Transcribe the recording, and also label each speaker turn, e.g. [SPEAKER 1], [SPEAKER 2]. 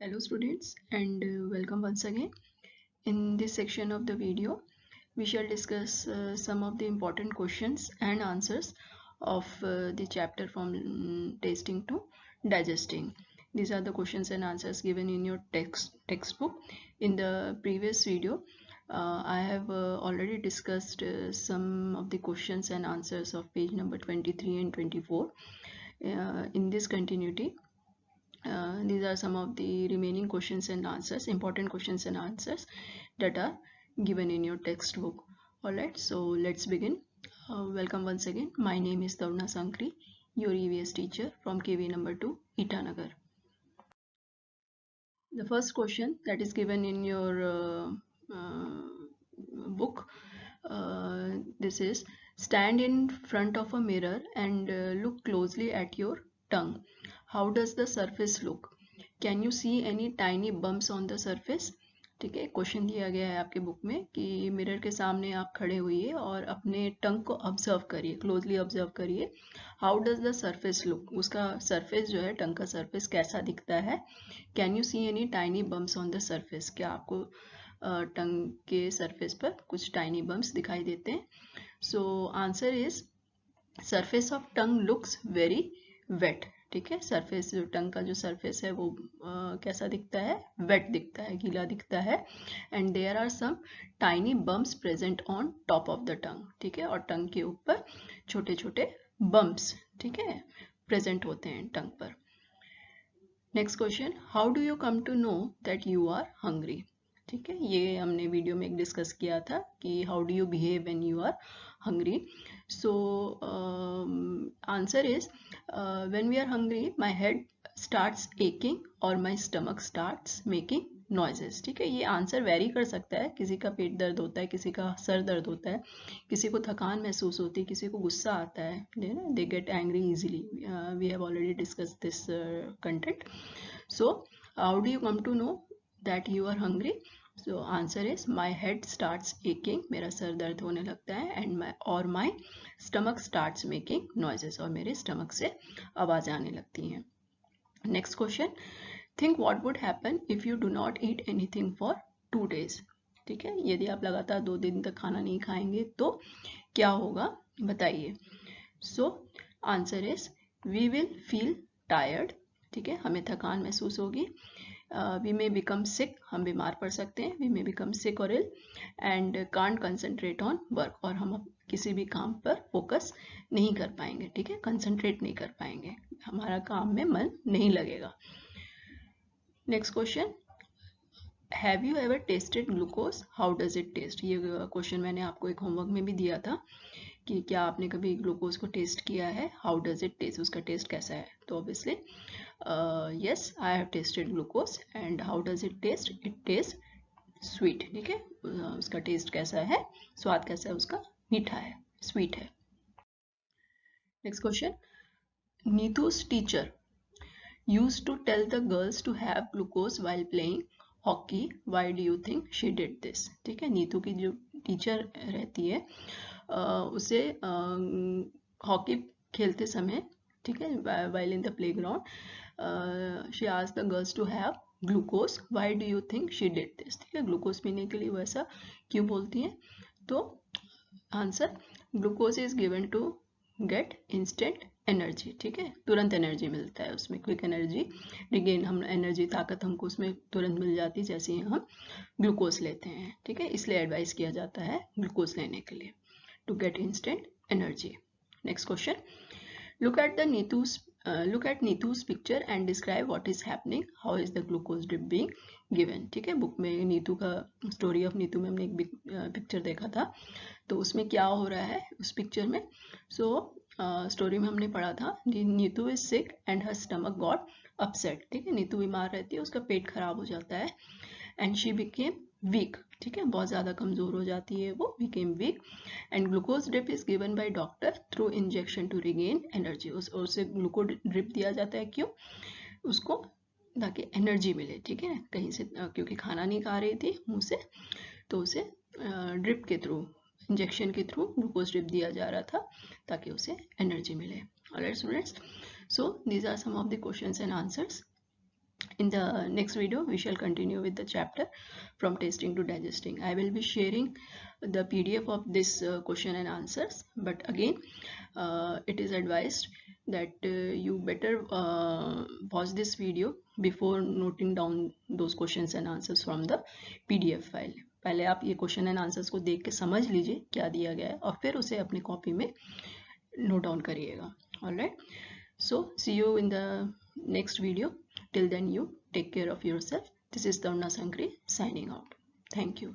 [SPEAKER 1] Hello students and welcome once again. In this section of the video, we shall discuss some of the important questions and answers of the chapter from tasting to digesting. These are the questions and answers given in your textbook. In the previous video, I have already discussed some of the questions and answers of page number 23 and 24. In this continuity, these are some of the remaining questions and answers, important questions and answers that are given in your textbook. Alright, so let's begin. Welcome once again. My name is Taruna Sankri, your EVS teacher from KV number 2, Itanagar. The first question that is given in your book, this is: stand in front of a mirror and look closely at your tongue. How does the surface look? Can you see any tiny bumps on the surface? ठीक है, question दिया गया है आपके book में कि mirror के सामने आप खड़े होइए और अपने टंग को ऑब्जर्व करिए, क्लोजली ऑब्जर्व करिए. How does the surface look? उसका सरफेस जो है, टंग का सरफेस कैसा दिखता है? Can you see any tiny bumps on the surface? क्या आपको टंग के सरफेस पर कुछ टाइनी बम्प्स दिखाई देते हैं? So answer is surface of tongue looks very wet. ठीक है, सरफेस जो टंग का जो सरफेस है वो कैसा दिखता है? वेट दिखता है, गीला दिखता है. And there are some tiny bumps present on top of the tongue. ठीक है, और टंग के ऊपर छोटे छोटे बम्प्स, ठीक है, प्रेजेंट होते हैं टंग पर. Next question: how do you come to know that you are hungry? ठीक है, ये हमने वीडियो में एक डिस्कस किया था कि how do you behave when you are hungry. So answer is when we are hungry, my head starts aching or my stomach starts making noises. ठीक है, ये आंसर वेरी कर सकता है. किसी का पेट दर्द होता है, किसी का सर दर्द होता है, किसी को थकान महसूस होती है, किसी को गुस्सा आता है. They get angry easily. We have already discuss this content. So how do you come to know that you are hungry? So answer is my head starts aching, मेरा सर दर्द होने लगता है. And my stomach starts making noises, और मेरे stomach से आवाज आने लगती हैं. Next question: think what would happen if you do not eat anything for 2 days. ठीक है, यदि आप लगातार 2 दिन तक खाना नहीं खाएंगे तो क्या होगा, बताइए. So answer is we will feel tired. ठीक है, हमें थकान महसूस होगी. वी मे बिकम सिक, हम बीमार पड़ सकते हैं. वी मे बिकम सिक और ill and can't concentrate on work, और हम किसी भी काम पर फोकस नहीं कर पाएंगे. ठीक है, कंसंट्रेट नहीं कर पाएंगे, हमारा काम में मन नहीं लगेगा. Next question: have you ever tested glucose? How does it taste? ये क्वेश्चन मैंने आपको एक होमवर्क में भी दिया था कि क्या आपने कभी ग्लूकोज को टेस्ट किया है? हाउ डज इट टेस्ट, उसका टेस्ट कैसा है? तो obviously yes, I have tasted glucose. And how does it taste? It tastes sweet. ठीक है, उसका टेस्ट कैसा है, स्वाद कैसा है उसका? मीठा है, स्वीट है. नेक्स्ट क्वेश्चन: नीतू's teacher used to tell the girls to have glucose while playing hockey. Why do you think she did this? ठीक है, नीतू की जो टीचर रहती है उसे हॉकी खेलते समय, ठीक है, while in the playground, she asked the girls to have glucose. Why do you think she did this? ठीक है, ग्लूकोज पीने के लिए वो ऐसा क्यों बोलती हैं? तो answer, glucose is given to get instant energy. ठीक है, तुरंत एनर्जी मिलता है उसमें, क्विक एनर्जी रिगेन, हम एनर्जी, ताकत हमको उसमें तुरंत मिल जाती है जैसे ही हम ग्लूकोज लेते हैं. ठीक है, इसलिए एडवाइस किया जाता है ग्लूकोज लेने के लिए, to get instant energy. Next question: look at Neetu's picture and describe what is happening. How is the glucose drip being given? ठीक है, बुक में नीतू का, स्टोरी ऑफ नीतू में हमने एक पिक्चर देखा था, तो उसमें क्या हो रहा है उस पिक्चर में. सो स्टोरी में हमने पढ़ा था Neetu is sick and her stomach got upset. ठीक है, नीतू बीमार रहती है, उसका पेट खराब हो जाता है. And she became weak. ठीक है, बहुत ज़्यादा कमज़ोर हो जाती है वो, became weak. And glucose drip is given by doctor through injection to regain energy. उसे ग्लूकोज ड्रिप दिया जाता है, क्यों? उसको ताकि एनर्जी मिले. ठीक है, कहीं से, क्योंकि खाना नहीं खा रही थी मुंह से, तो उसे ड्रिप के थ्रू, इंजेक्शन के थ्रू ग्लूकोज ड्रिप दिया जा रहा था ताकि उसे एनर्जी मिले. Alright students, so these are some of the questions and answers In the next video, we shall continue with the chapter from tasting to digesting. I will be sharing the PDF of this question and answers, but again, it is advised that you better watch this video before noting down those questions and answers from the PDF file. पहले आप ये question and answers को देख के समझ लीजिए क्या दिया गया है और फिर उसे अपनी कॉपी में नोट डाउन करिएगा. Alright, so see you in the next video. Till then, you take care of yourself. This is Taruna Sankri signing out. Thank you.